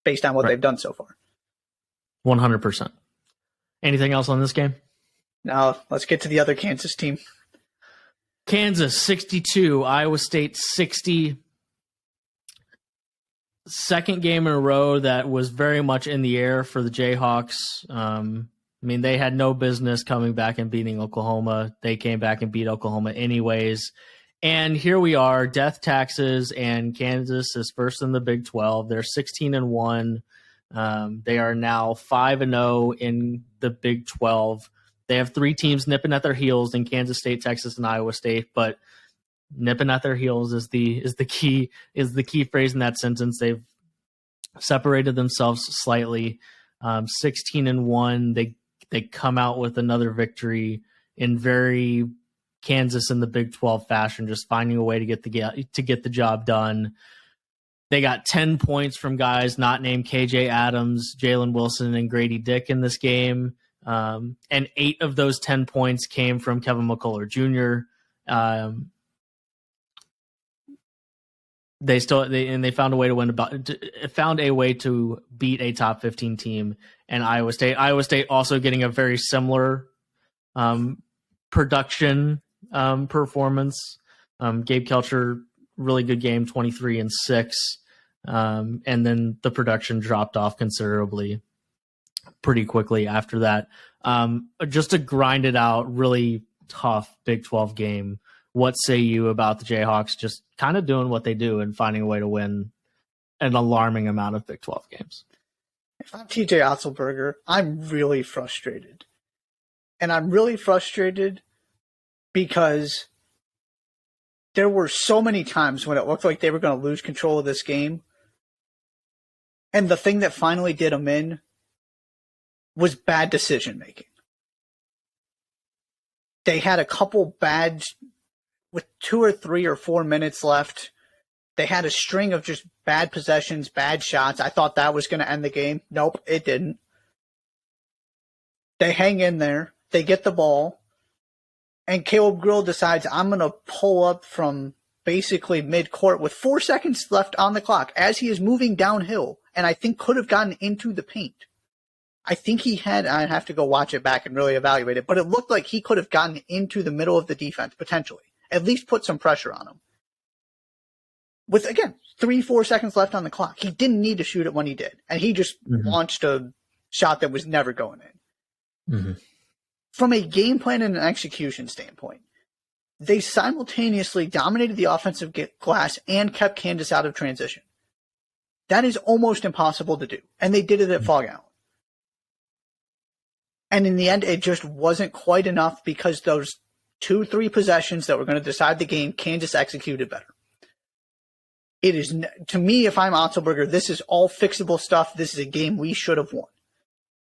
based on what they've done so far. 100%. Anything else on this game? Now, let's get to the other Kansas team. Kansas 62, Iowa State 60. Second game in a row that was very much in the air for the Jayhawks. They had no business coming back and beating Oklahoma. They came back and beat Oklahoma anyways. And here we are, death taxes, and Kansas is first in the Big 12. They're 16-1. They are now 5-0 in the Big 12. They have three teams nipping at their heels in Kansas State, Texas, and Iowa State, but nipping at their heels is the key phrase in that sentence. They've separated themselves slightly. 16-1. They come out with another victory in very Kansas in the Big 12 fashion, just finding a way to get the job done. They got 10 points from guys not named KJ Adams, Jalen Wilson, and Grady Dick in this game. And 8 of those 10 points came from Kevin McCullough Jr. They found a way to win. Found a way to beat a top 15 team and Iowa State. Iowa State also getting a very similar production performance. Gabe Kelcher, really good game, 23-6, and then the production dropped off considerably pretty quickly after that. Just to grind it out, really tough Big 12 game. What say you about the Jayhawks just kind of doing what they do and finding a way to win an alarming amount of Big 12 games? If I'm TJ Otzelberger, I'm really frustrated. And I'm really frustrated because there were so many times when it looked like they were going to lose control of this game. And the thing that finally did them in was bad decision making. They had a couple bad, with 2 or 3 or 4 minutes left, they had a string of just bad possessions, bad shots. I thought that was going to end the game. Nope, it didn't. They hang in there. They get the ball. And Caleb Grill decides, I'm going to pull up from basically mid-court with 4 seconds left on the clock as he is moving downhill, and I think could have gotten into the paint. I think he had, I'd have to go watch it back and really evaluate it, but it looked like he could have gotten into the middle of the defense, potentially. At least put some pressure on him. With, again, 3-4 seconds left on the clock. He didn't need to shoot it when he did, and he just launched a shot that was never going in. Mm-hmm. From a game plan and an execution standpoint, they simultaneously dominated the offensive glass and kept Kansas out of transition. That is almost impossible to do, and they did it at Fog Allen. And in the end, it just wasn't quite enough because those 2-3 possessions that were going to decide the game, Kansas executed better. It is, to me, if I'm Otzelberger, this is all fixable stuff. This is a game we should have won,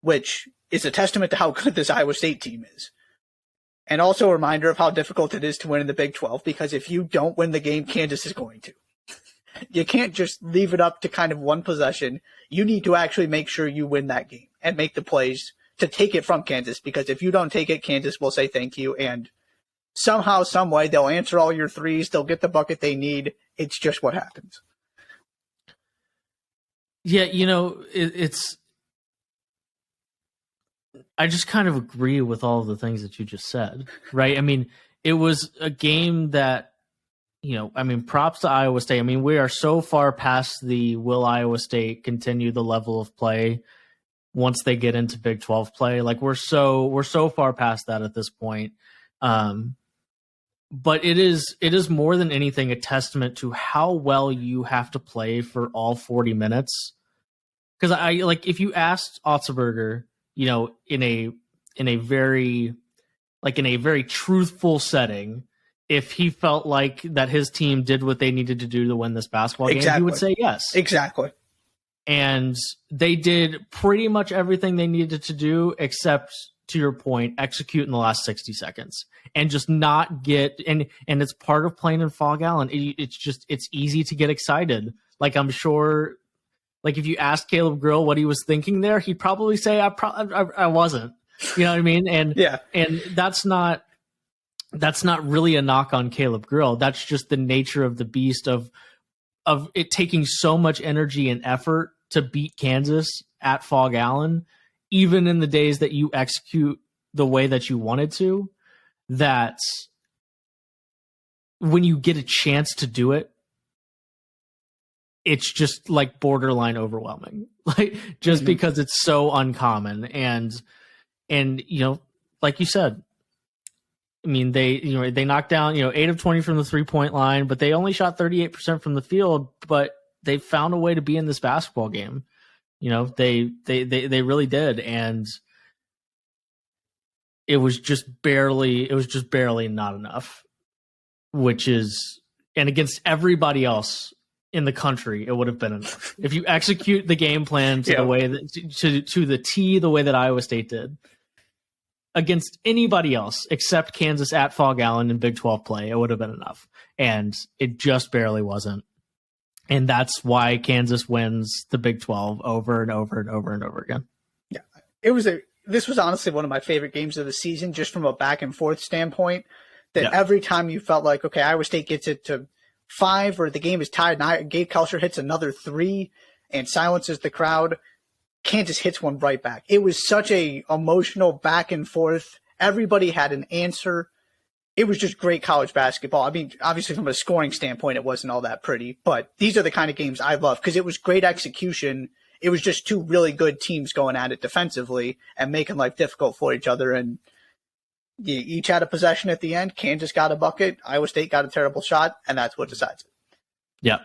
which is a testament to how good this Iowa State team is. And also a reminder of how difficult it is to win in the Big 12, because if you don't win the game, Kansas is going to. You can't just leave it up to kind of one possession. You need to actually make sure you win that game and make the plays to take it from Kansas, because if you don't take it, Kansas will say thank you, and somehow, some way, they'll answer all your threes. They'll get the bucket they need. It's just what happens. Yeah, it's I just kind of agree with all of the things that you just said, right? I mean, it was a game that, props to Iowa State. I mean, we are so far past the will Iowa State continue the level of play once they get into Big 12 play. Like, we're so far past that at this point. But it is more than anything a testament to how well you have to play for all 40 minutes. Because if you asked Otzelberger, in a very truthful setting, if he felt like that his team did what they needed to do to win this basketball game, he would say yes. Exactly. And they did pretty much everything they needed to do, except, to your point, execute in the last 60 seconds and just not get, and it's part of playing in Fog Allen. It's easy to get excited. Like, I'm sure, like, if you asked Caleb Grill what he was thinking there, he'd probably say, I wasn't, you know what I mean? And yeah, and that's not really a knock on Caleb Grill. That's just the nature of the beast of it taking so much energy and effort to beat Kansas at Fog Allen, even in the days that you execute the way that you wanted to, that when you get a chance to do it, it's just like borderline overwhelming, like just because it's so uncommon. And like you said, I mean, they knocked down, 8 of 20 from the 3-point line, but they only shot 38% from the field, but they found a way to be in this basketball game. They really did. And it was just barely not enough, and against everybody else in the country, it would have been enough. If you execute the game plan to the way that to the T, the way that Iowa State did against anybody else except Kansas at Fog Allen in Big 12 play, it would have been enough. And it just barely wasn't. And that's why Kansas wins the Big 12 over and over and over and over again. Yeah, this was honestly one of my favorite games of the season, just from a back and forth standpoint. That every time you felt like, okay, Iowa State gets it to 5 or the game is tied, and Gabe Kalsher hits another 3 and silences the crowd, Kansas hits one right back. It was such a emotional back and forth. Everybody had an answer. It was just great college basketball. I mean, obviously from a scoring standpoint, it wasn't all that pretty, but these are the kind of games I love because it was great execution. It was just two really good teams going at it defensively and making life difficult for each other. And you each had a possession at the end. Kansas got a bucket. Iowa State got a terrible shot, and that's what decides it. Yeah.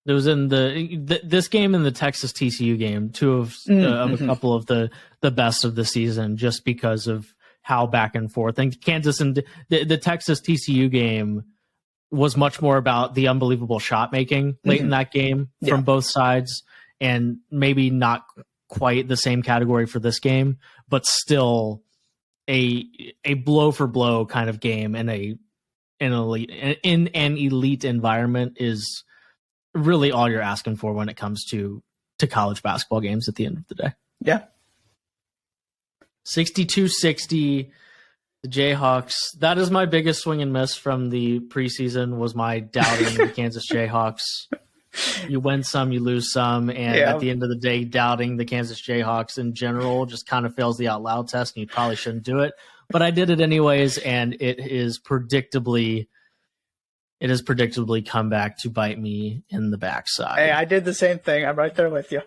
There was in this game and the Texas TCU game, two of a couple of the best of the season, just because of how back and forth. And Kansas and the Texas TCU game was much more about the unbelievable shot making late in that game from both sides, and maybe not quite the same category for this game, but still a blow for blow kind of game in an elite environment is really all you're asking for when it comes to college basketball games at the end of the day. Yeah. 62-60, the Jayhawks. That is my biggest swing and miss from the preseason, was my doubting the Kansas Jayhawks. You win some, you lose some, and at the end of the day, doubting the Kansas Jayhawks in general just kind of fails the out loud test, and you probably shouldn't do it. But I did it anyways, and it has predictably come back to bite me in the backside. Hey, I did the same thing. I'm right there with you.